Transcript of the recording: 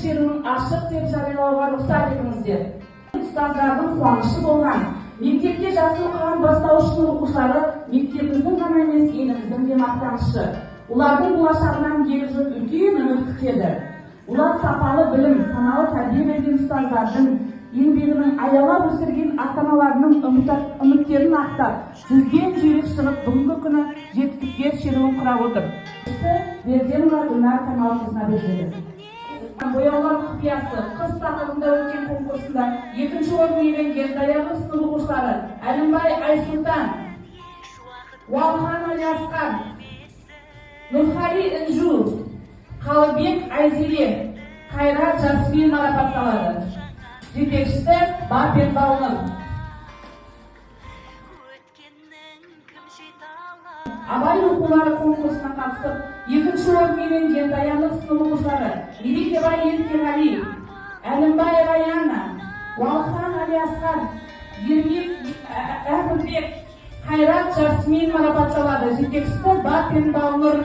тексеруін ашық деп жариялауға рұқсат етіңіздер. Ұстаздардың қуанышы болған мектепте жақсы оқыған бастауыш сынып оқушылары мектебіміздің ғана емес, еліміздің де мақтанышы. Олардың болашағынан келешек үлкен үміт күтеді. Олар сапалы білім, саналы тәрбие берген ұстаздардың еңбегінің аялап өсірген ата-аналарының үміттерін ақтап, жүзден жүйрік шығып, бүгінгі күні жетістікке шеруін құрап отыр. Берденова Гүлнар Камалқызына беріледі. Бояулар құпиясы қыз тақырыбында өткен конкурсында екінші орын иеленген даярлық сынып оқушылары Әлімбай Айсұлтан, Уалхан Алиасқан, Нұрхали Інжу, Қалыбек Айзере, Қайрат Жасмин марапатталады. Жетекшісі Бапен Баулын. Абай оқулары конкурсына қатысып, екінші орын иеленген даярлық сынып оқушылары Мерекебай Еркеғали, Әлімбай Раяна, Уалхан Алиасқан, Ермек Әбілбек, Қайрат Жасмин марапатталады. Жетекшісі Бапен Баулын.